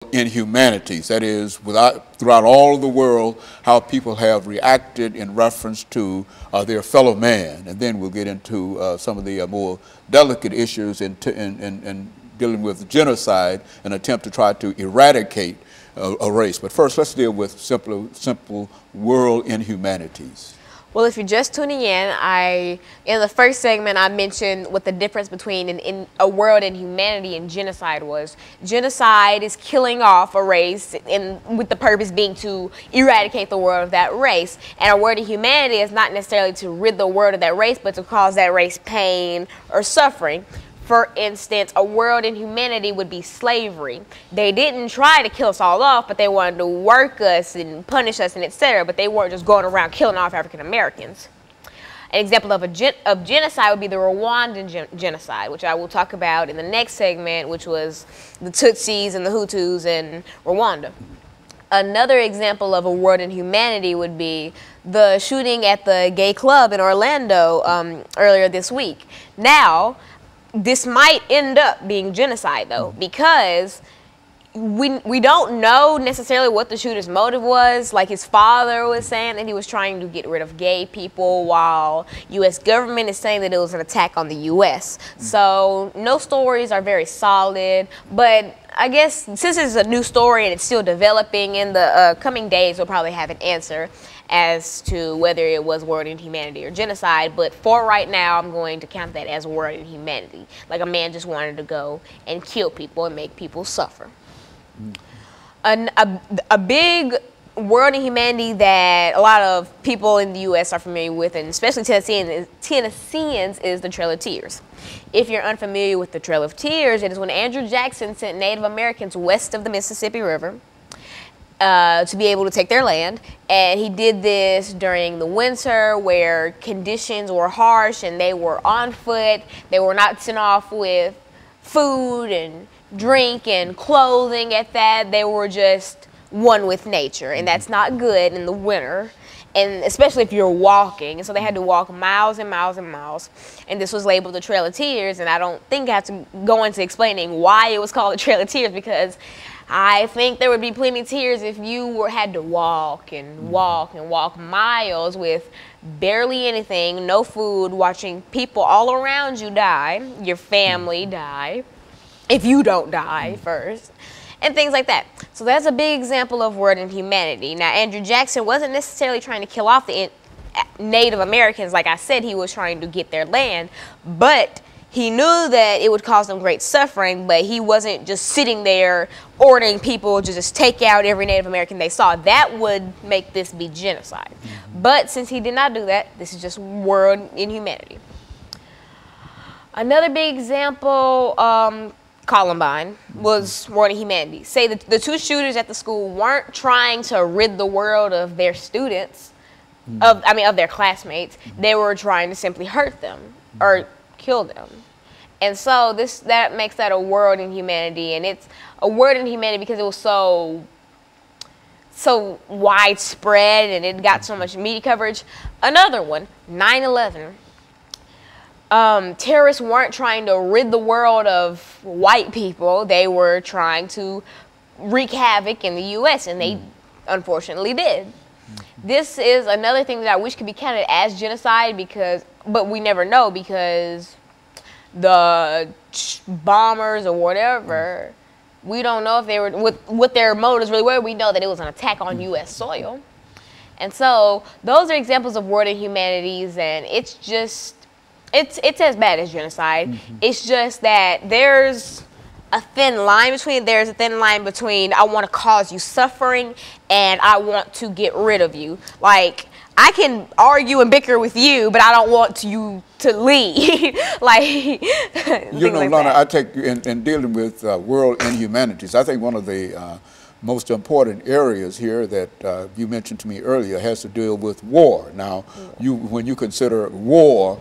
world inhumanities. That is, throughout all of the world, how people have reacted in reference to their fellow man. And then we'll get into some of the more delicate issues in dealing with genocide, an attempt to try to eradicate a race. But first, let's deal with simple world inhumanities. Well, if you're just tuning in the first segment, I mentioned what the difference between a world inhumanity and genocide was. Genocide is killing off a race with the purpose being to eradicate the world of that race. And a world inhumanity is not necessarily to rid the world of that race, but to cause that race pain or suffering. For instance, a world inhumanity would be slavery. They didn't try to kill us all off, but they wanted to work us and punish us and etc. But they weren't just going around killing off African Americans. An example of genocide would be the Rwandan genocide, which I will talk about in the next segment, which was the Tutsis and the Hutus in Rwanda. Another example of a world inhumanity would be the shooting at the gay club in Orlando earlier this week. Now, this might end up being genocide, though, because we don't know necessarily what the shooter's motive was. Like his father was saying that he was trying to get rid of gay people, while U.S. government is saying that it was an attack on the U.S. So no stories are very solid, but I guess since it's a new story and it's still developing, in the coming days we'll probably have an answer as to whether it was world inhumanity or genocide. But for right now, I'm going to count that as world inhumanity. Like a man just wanted to go and kill people and make people suffer. A big world inhumanity that a lot of people in the U.S. are familiar with, and especially Tennesseans, is the Trail of Tears. If you're unfamiliar with the Trail of Tears, it is when Andrew Jackson sent Native Americans west of the Mississippi River to be able to take their land. And he did this during the winter where conditions were harsh and they were on foot. They were not sent off with food and drink and clothing at that. They were just one with nature, and that's not good in the winter, and especially if you're walking. And so they had to walk miles and miles and miles, and this was labeled the Trail of Tears. And I don't think I have to go into explaining why it was called the Trail of Tears, because I think there would be plenty of tears if you had to walk and walk and walk miles with barely anything, no food, watching people all around you die, your family die, if you don't die first, and things like that. So that's a big example of world inhumanity. Now, Andrew Jackson wasn't necessarily trying to kill off the Native Americans. Like I said, he was trying to get their land, but he knew that it would cause them great suffering, but he wasn't just sitting there ordering people to just take out every Native American they saw. That would make this be genocide. But since he did not do that, this is just world inhumanity. Another big example, Columbine, was world inhumanity. Say that the two shooters at the school weren't trying to rid the world of their students, of their classmates. They were trying to simply hurt them or kill them. And so that makes that a world inhumanity, and it's a world inhumanity because it was so widespread and it got so much media coverage. Another one, 9/11. Terrorists weren't trying to rid the world of white people. They were trying to wreak havoc in the U.S., and they unfortunately did. This is another thing that I wish could be counted as genocide, but we never know, because the bombers or whatever, we don't know if they were, what their motives really were. We know that it was an attack on U.S. soil. And so those are examples of world inhumanities, and it's as bad as genocide. It's just that there's a thin line between I want to cause you suffering and I want to get rid of you. Like, I can argue and bicker with you, but I don't want you to leave. Like, you know, Lana, I take in dealing with world inhumanities, I think one of the most important areas here that you mentioned to me earlier has to deal with war. Now, when you consider war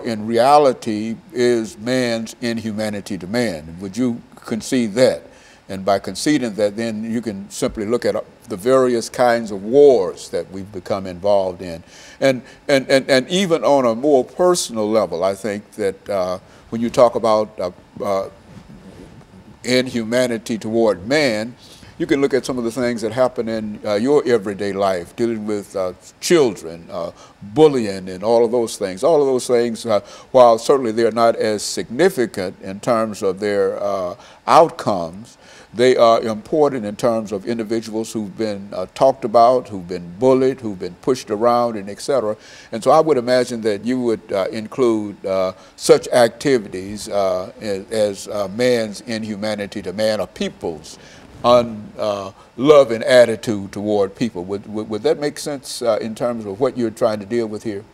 in reality is man's inhumanity to man. Would you concede that? And by conceding that, then you can simply look at the various kinds of wars that we've become involved in. And even on a more personal level, I think that when you talk about inhumanity toward man, you can look at some of the things that happen in your everyday life, dealing with children, bullying, and all of those things. All of those things, while certainly they're not as significant in terms of their outcomes, they are important in terms of individuals who've been talked about, who've been bullied, who've been pushed around, and et cetera. And so I would imagine that you would include such activities as man's inhumanity to man, or people's unloving attitude toward people. Would that make sense in terms of what you're trying to deal with here?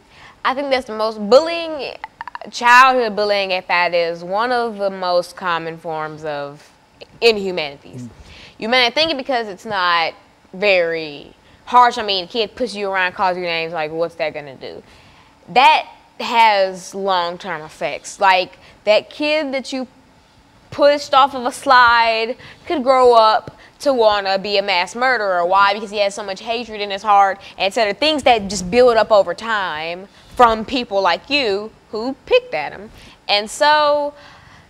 I think that's the most bullying, childhood bullying at that, is one of the most common forms of inhumanities. You may not think it because it's not very harsh. I mean, a kid pushes you around, calls you names, like, what's that gonna do? That has long-term effects. Like, that kid that you pushed off of a slide could grow up to want to be a mass murderer. Why? Because he has so much hatred in his heart, etc. Things that just build up over time from people like you who picked at him. And so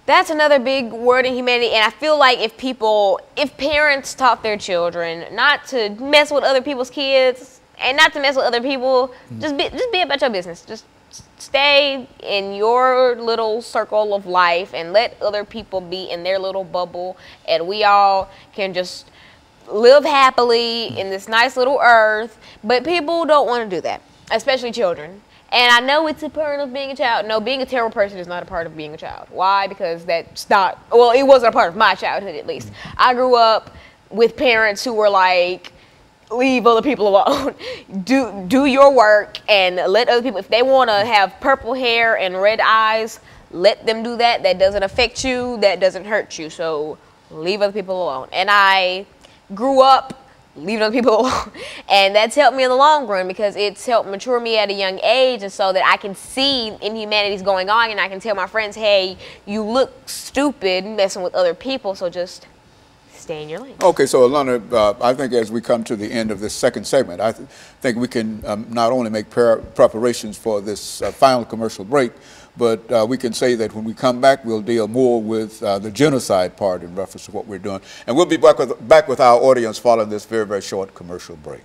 that's another big word in humanity. And I feel like if parents taught their children not to mess with other people's kids and not to mess with other people, just be about your business. Just stay in your little circle of life and let other people be in their little bubble, and we all can just live happily in this nice little earth. But people don't want to do that, especially children. And I know it's a part of being a child. No, being a terrible person is not a part of being a child. Why? Because that's not, well, it wasn't a part of my childhood, at least. I grew up with parents who were like, leave other people alone. Do your work and let other people, if they want to have purple hair and red eyes, let them do that. That doesn't affect you. That doesn't hurt you. So leave other people alone. And I grew up leaving other people alone. And that's helped me in the long run because it's helped mature me at a young age, and so that I can see inhumanities going on and I can tell my friends, hey, you look stupid messing with other people, so just stay in your lane. Okay, so Alana, I think as we come to the end of this second segment, I think we can not only make preparations for this final commercial break, but we can say that when we come back, we'll deal more with the genocide part in reference to what we're doing. And we'll be back with our audience following this very, very short commercial break.